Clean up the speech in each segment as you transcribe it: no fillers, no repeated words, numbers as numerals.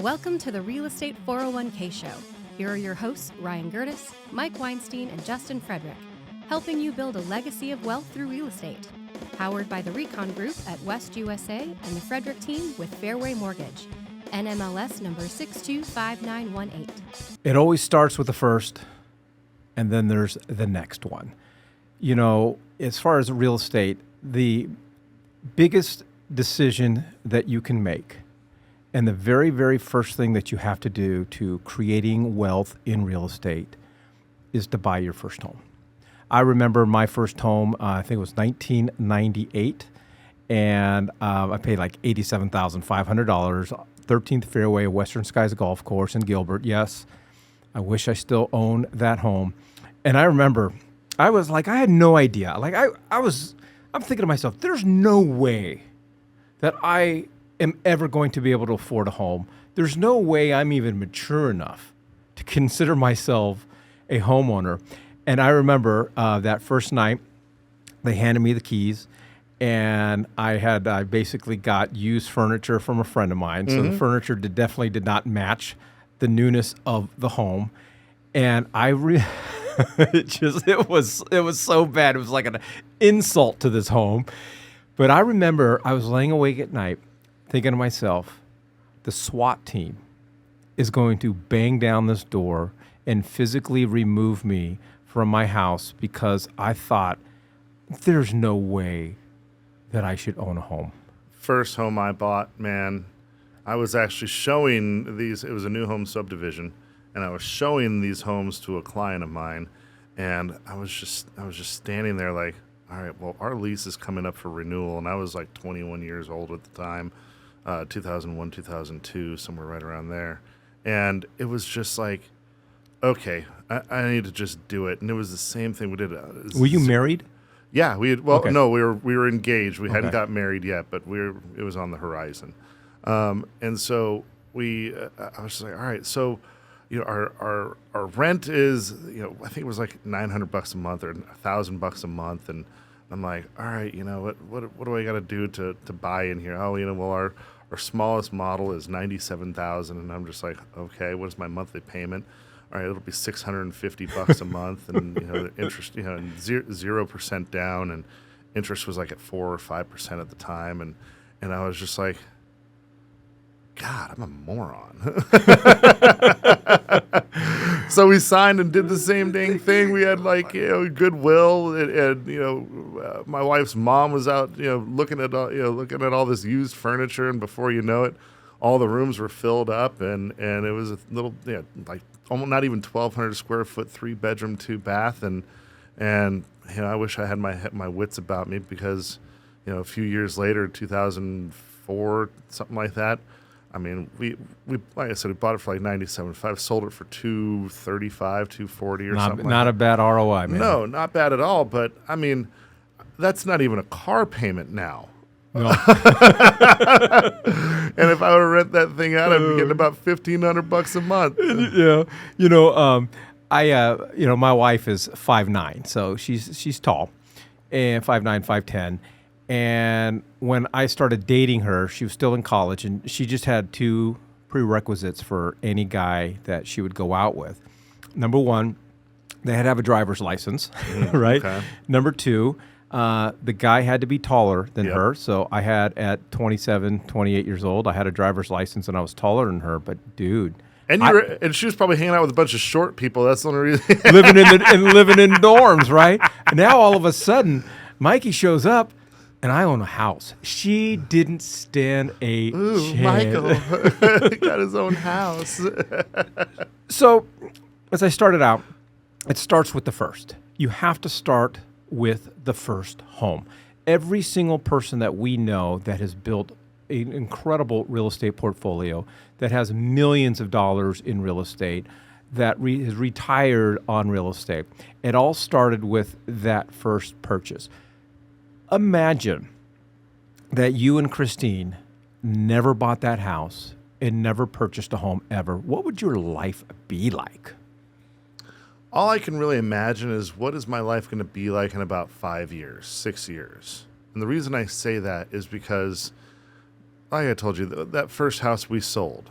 Welcome to the Real Estate 401k Show. Here are your hosts, Ryan Gertis, Mike Weinstein, and Justin Frederick, helping you build a legacy of wealth through real estate. Powered by the Recon Group at West USA and the Frederick team with Fairway Mortgage. NMLS number 625918. It always starts with the first, and then there's the next one. You know, as far as real estate, the biggest decision that you can make, and the very, very first thing that you have to do to creating wealth in real estate is to buy your first home. I remember my first home, I think it was 1998, and I paid like $87,500, 13th fairway, Western Skies Golf Course in Gilbert. Yes, I wish I still owned that home. And I remember, I was like, I had no idea. Like I'm thinking to myself, there's no way that I am ever going to be able to afford a home. There's no way I'm even mature enough to consider myself a homeowner. And I remember that first night, they handed me the keys, and I basically got used furniture from a friend of mine. So the furniture definitely did not match the newness of the home. And it was so bad. It was like an insult to this home. But I remember I was laying awake at night thinking to myself, the SWAT team is going to bang down this door and physically remove me from my house because I thought there's no way that I should own a home. First home I bought, man, I was actually showing these. It was a new home subdivision, and I was showing these homes to a client of mine, and I was just standing there like, all right, well, our lease is coming up for renewal, and I was like 21 years old at the time, 2001, 2002, somewhere right around there, and it was just like, okay, I need to just do it. And it was the same thing we did. Were you married? Yeah, we had. Well, Okay. no, we were engaged. We hadn't Okay. got married yet, but it was on the horizon. And so I was just like, all right, so, you know, our rent is, you know, I think it was like $900 a month or $1,000 a month, and I'm like, all right, you know, what do I got to do to buy in here? Oh, you know, well, our smallest model is $97,000, and I'm just like, okay, what is my monthly payment? All right, it'll be $650 a month, and you know, the interest, you know, and 0% down, and interest was like at 4 or 5% at the time, and I was just like, God, I'm a moron. So we signed and did the same dang thing. We had like, you know, goodwill, and you know, my wife's mom was out, you know, looking at all this used furniture, and before you know it, all the rooms were filled up, and it was a little, yeah, like almost not even 1,200 square foot, 3-bedroom, 2-bath, and you know, I wish I had my wits about me because, you know, a few years later, 2004, something like that. I mean, we like I said, we bought it for like $97,500, sold it for $235, $240 or something. Not like a bad ROI, man. No, not bad at all. But I mean, that's not even a car payment now. No. And if I were to rent that thing out, I'd be getting about $1,500 a month. Yeah, you know, you know, my wife is 5'9", so she's tall, and 5'9", 5'10", and when I started dating her, she was still in college, and she just had two prerequisites for any guy that she would go out with. Number one, they had to have a driver's license, right? Okay. Number two, the guy had to be taller than Yep. her. So I had, at 27, 28 years old, I had a driver's license, and I was taller than her. But dude, And and she was probably hanging out with a bunch of short people. That's the only reason. living in dorms, right? And now all of a sudden, Mikey shows up, and I own a house. She didn't stand a Ooh, chance. Michael got his own house. So, as I started out, it starts with the first. You have to start with the first home. Every single person that we know that has built an incredible real estate portfolio, that has millions of dollars in real estate, that has retired on real estate, it all started with that first purchase. Imagine that you and Christine never bought that house and never purchased a home ever. What would your life be like? All I can really imagine is, what is my life going to be like in about 5 years, 6 years? And the reason I say that is because, like I told you, that first house we sold,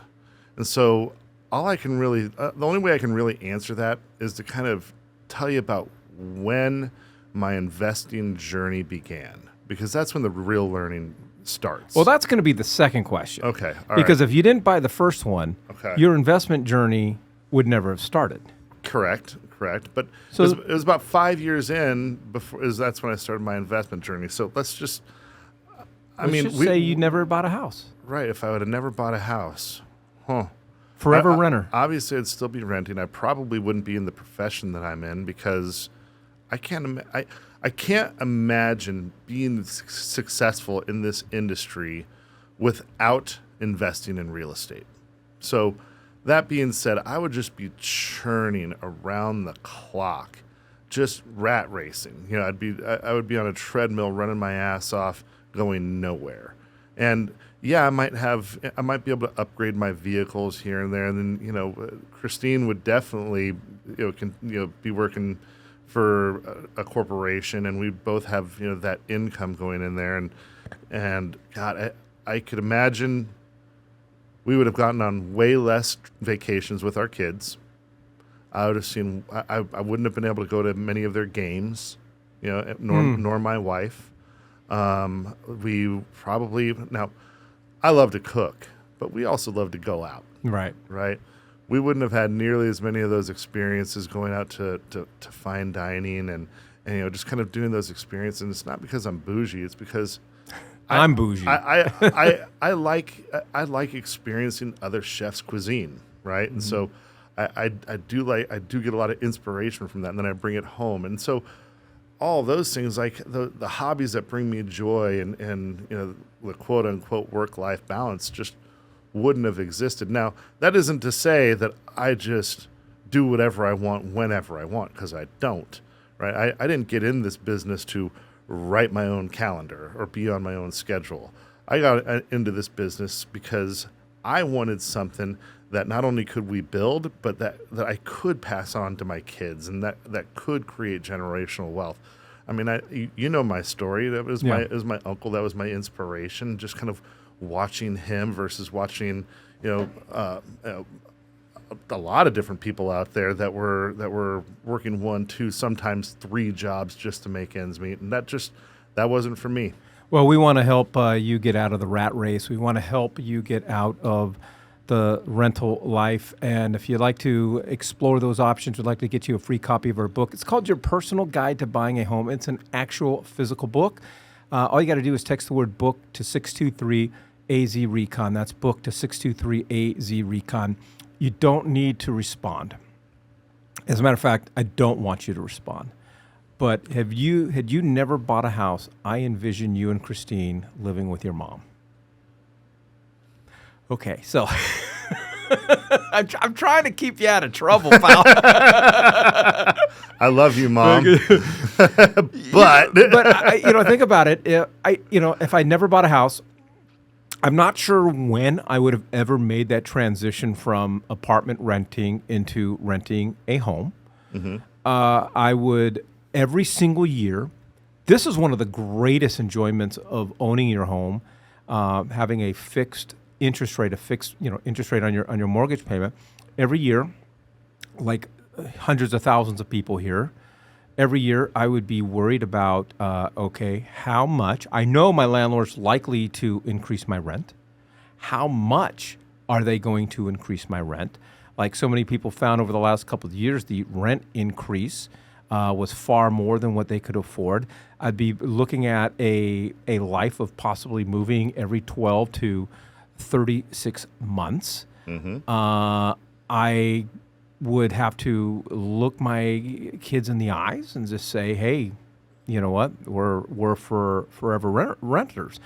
And so all I can really, the only way I can really answer that is to kind of tell you about when my investing journey began, because that's when the real learning starts. Well, that's going to be the second question. Okay. All Because right. if you didn't buy the first one, Okay. your investment journey would never have started. Correct. But So- it was about 5 years in before, that's when I started my investment journey. So let's just, Let's say you never bought a house. right, if I would have never bought a house, Forever renter. Obviously, I'd still be renting. I probably wouldn't be in the profession that I'm in, because I can't imagine being successful in this industry without investing in real estate. So that being said, I would just be churning around the clock, just rat racing. I would be on a treadmill running my ass off, going nowhere. And yeah, I might be able to upgrade my vehicles here and there. And then, Christine would definitely, be working for a corporation, and we both have, that income going in there. And God, I could imagine we would have gotten on way less vacations with our kids. I would have seen, I wouldn't have been able to go to many of their games, nor my wife. We probably, now, I love to cook, but we also love to go out, Right. right? We wouldn't have had nearly as many of those experiences going out to fine dining and just kind of doing those experiences. And it's not because I'm bougie; it's because I'm bougie. I like experiencing other chefs' cuisine, right? And so I do get a lot of inspiration from that, and then I bring it home. And so all those things, like the hobbies that bring me joy and the quote unquote work-life balance, just wouldn't have existed. Now, that isn't to say that I just do whatever I want whenever I want, because I don't, right? I didn't get in this business to write my own calendar or be on my own schedule. I got into this business because I wanted something that not only could we build, but that I could pass on to my kids, and that could create generational wealth. I mean, you know my story. It was my uncle. That was my inspiration. Just kind of watching him versus watching, a lot of different people out there that were working 1, 2, sometimes 3 jobs just to make ends meet, and that wasn't for me. Well, we want to help you get out of the rat race. We want to help you get out of the rental life. And if you'd like to explore those options, we'd like to get you a free copy of our book. It's called Your Personal Guide to Buying a Home. It's an actual physical book. All you got to do is text the word book to 623-AZ-RECON. That's book to 623-AZ-RECON. You don't need to respond. As a matter of fact, I don't want you to respond. But had you never bought a house, I envision you and Christine living with your mom. Okay, so I'm trying to keep you out of trouble, pal. I love you, Mom. but Think about it. If I never bought a house, I'm not sure when I would have ever made that transition from apartment renting into renting a home. Mm-hmm. I would every single year. This is one of the greatest enjoyments of owning your home, having a fixed interest rate, interest rate on your mortgage payment every year, like hundreds of thousands of people here. Every year, I would be worried about, how much? I know my landlord's likely to increase my rent. How much are they going to increase my rent? Like so many people found over the last couple of years, the rent increase was far more than what they could afford. I'd be looking at a life of possibly moving every 12 to 36 months. Mm-hmm. I would have to look my kids in the eyes and just say, hey, you know what? We're forever renters.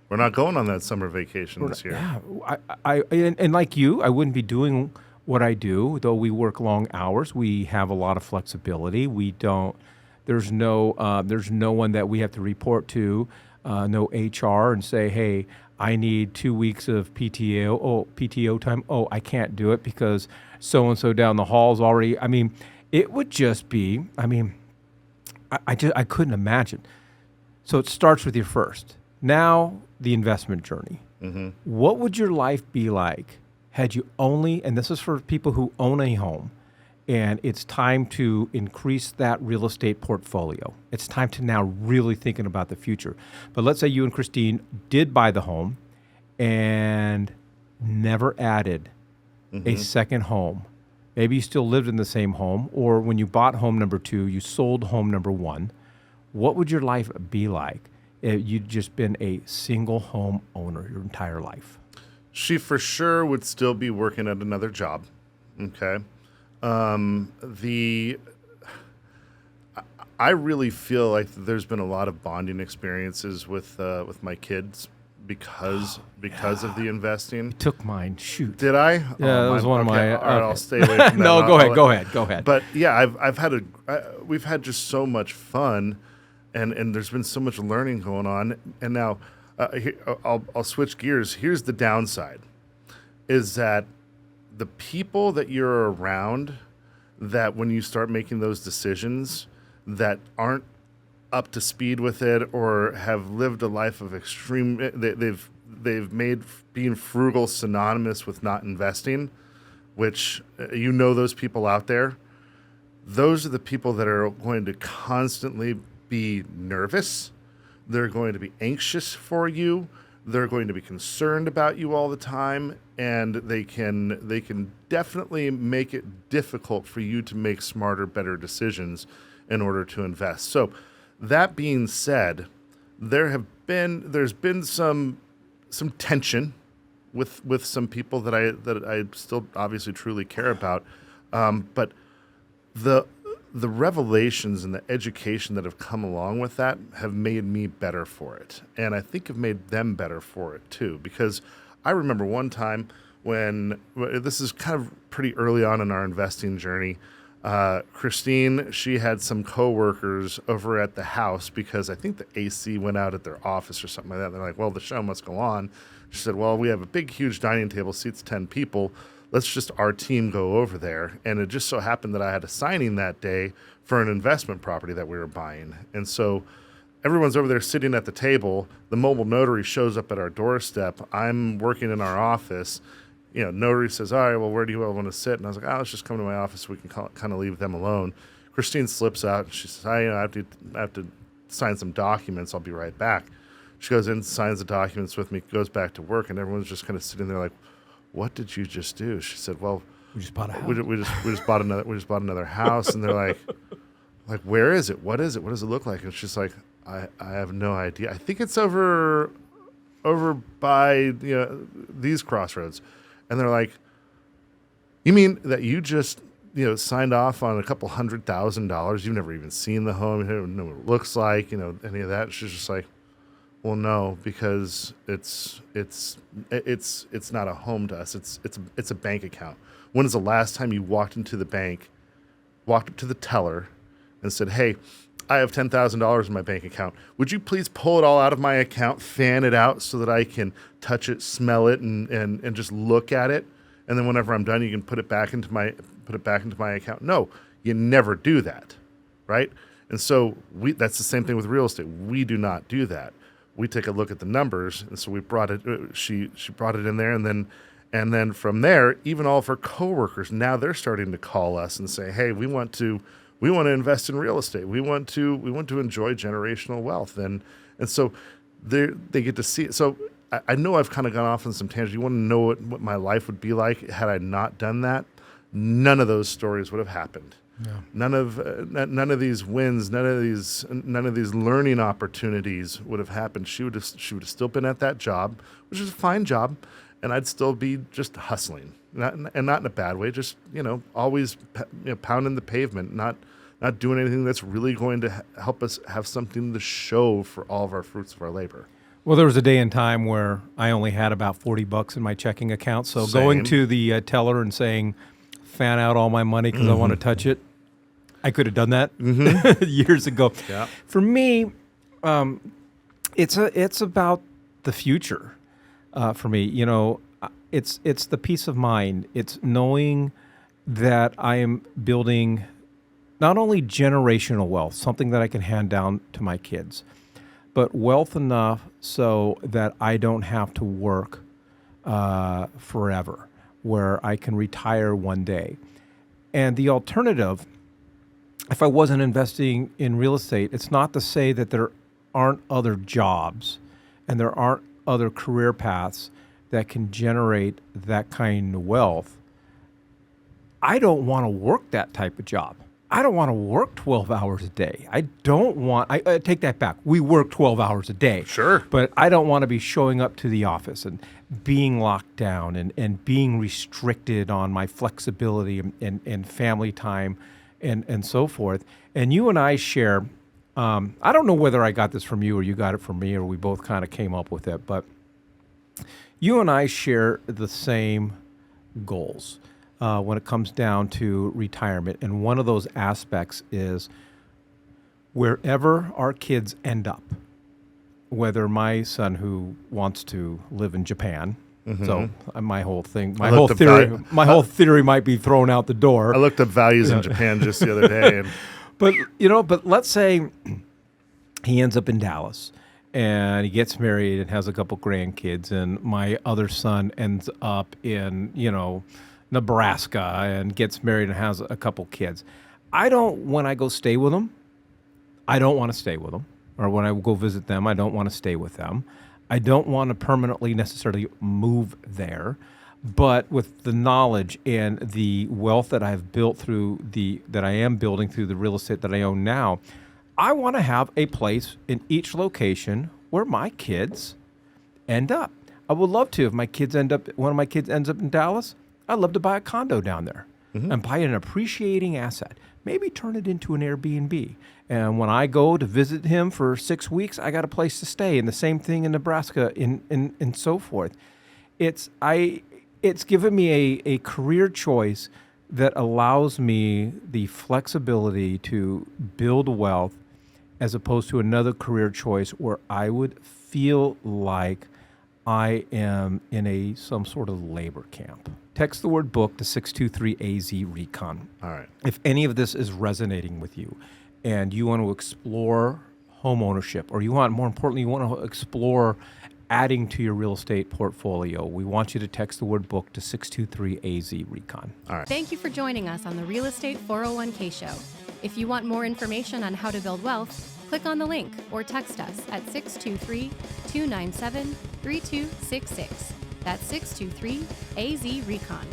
We're not going on that summer vacation this year. Yeah, and like you, I wouldn't be doing what I do, though we work long hours. We have a lot of flexibility. There's no one that we have to report to, no HR and say, hey, I need 2 weeks of PTO time. Oh, I can't do it because so-and-so down the hall's already. I mean, it would just be, I couldn't imagine. So it starts with your first. Now, the investment journey. Mm-hmm. What would your life be like had you only, and this is for people who own a home, and it's time to increase that real estate portfolio. It's time to now really thinking about the future. But let's say you and Christine did buy the home and never added a second home. Maybe you still lived in the same home, or when you bought home number 2, you sold home number 1. What would your life be like if you'd just been a single home owner your entire life? She for sure would still be working at another job. Okay. I really feel like there's been a lot of bonding experiences with my kids because of the investing. You took mine. Shoot. Did I? Yeah, that was one of my. All right, I'll stay away from that. No, go ahead. But yeah, we've had just so much fun, and there's been so much learning going on. And now, I'll switch gears. Here's the downside: is that the people that you're around, that when you start making those decisions, that aren't up to speed with it or have lived a life of extreme, they've made being frugal synonymous with not investing, which those people out there. Those are the people that are going to constantly be nervous. They're going to be anxious for you. They're going to be concerned about you all the time, and they can definitely make it difficult for you to make smarter, better decisions in order to invest. So, that being said, there's been some tension with some people that I still obviously truly care about, but the revelations and the education that have come along with that have made me better for it, and I think have made them better for it too. Because I remember one time when this is kind of pretty early on in our investing journey. Christine, she had some coworkers over at the house because I think the AC went out at their office or something like that. They're like, well, the show must go on. She said, well, we have a big, huge dining table, seats 10 people. Let's just our team go over there. And it just so happened that I had a signing that day for an investment property that we were buying. And so everyone's over there sitting at the table. The mobile notary shows up at our doorstep. I'm working in our office. Notary says, all right, well, where do you all want to sit? And I was like, let's just come to my office so we can kind of leave them alone. Christine slips out, and she says, I have to sign some documents. I'll be right back. She goes in, signs the documents with me, goes back to work, and everyone's just kind of sitting there like, what did you just do? She said, well, we just bought a house. We just bought another house. And they're like, where is it? What is it? What does it look like? And she's like, I have no idea. I think it's over by these crossroads. And they're like, you mean that you just, signed off on a couple $100,000? You've never even seen the home. You don't know what it looks like, any of that. She's just like, well, no, because it's not a home to us. It's a bank account. When is the last time you walked up to the teller and said, hey, I have $10,000 in my bank account. Would you please pull it all out of my account, fan it out so that I can touch it, smell it, and just look at it? And then whenever I'm done, you can put it back into my account. No, you never do that, right? And so that's the same thing with real estate. We do not do that. We take a look at the numbers, and so we brought it. She brought it in there, and then from there, even all of her coworkers now they're starting to call us and say, hey, we want to invest in real estate. We want to enjoy generational wealth, and so they get to see it. So I know I've kind of gone off on some tangent. You want to know what my life would be like had I not done that? None of those stories would have happened. Yeah. None of these wins, none of these learning opportunities would have happened. She would have still been at that job, which is a fine job, and I'd still be just hustling, not in a bad way. Just always pounding the pavement, not doing anything that's really going to help us have something to show for all of our fruits of our labor. Well, there was a day and time where I only had about $40 in my checking account. So Same. Going to the teller and saying, fan out all my money because I want to touch it. I could have done that years ago. Yeah. For me, it's about the future. For me, it's the peace of mind. It's knowing that I am building not only generational wealth, something that I can hand down to my kids, but wealth enough so that I don't have to work forever. where I can retire one day. And the alternative, if I wasn't investing in real estate, it's not to say that there aren't other jobs and there aren't other career paths that can generate that kind of wealth. I don't want to work that type of job. I don't want to work 12 hours a day. I take that back. We work 12 hours a day. Sure. But I don't want to be showing up to the office and being locked down and being restricted on my flexibility and family time and so forth. And you and I share, I don't know whether I got this from you or you got it from me or we both kind of came up with it, but you and I share the same goals when it comes down to retirement. And one of those aspects is wherever our kids end up, whether my son who wants to live in Japan, so my whole theory might be thrown out the door. I looked up values in Japan just the other day, and but let's say he ends up in Dallas and he gets married and has a couple grandkids, and my other son ends up in Nebraska and gets married and has a couple kids. When I go stay with them, I don't want to stay with them. Or when I go visit them, I don't want to stay with them. I don't want to permanently necessarily move there. But with the knowledge and the wealth that I've built that I am building through the real estate that I own now, I want to have a place in each location where my kids end up. I would love to, if one of my kids ends up in Dallas, I'd love to buy a condo down there and buy an appreciating asset. Maybe turn it into an Airbnb. And when I go to visit him for 6 weeks, I got a place to stay. And the same thing in Nebraska and so forth. It's given me a career choice that allows me the flexibility to build wealth as opposed to another career choice where I would feel like I am in some sort of labor camp. Text the word book to 623-AZ-RECON. all right. If any of this is resonating with you and you want to explore home ownership, or more importantly, you want to explore adding to your real estate portfolio, we want you to text the word book to 623-AZ-RECON. All right. Thank you for joining us on the Real Estate 401k Show. If you want more information on how to build wealth, click on the link or text us at 623-297-3266. That's 623-AZ-RECON.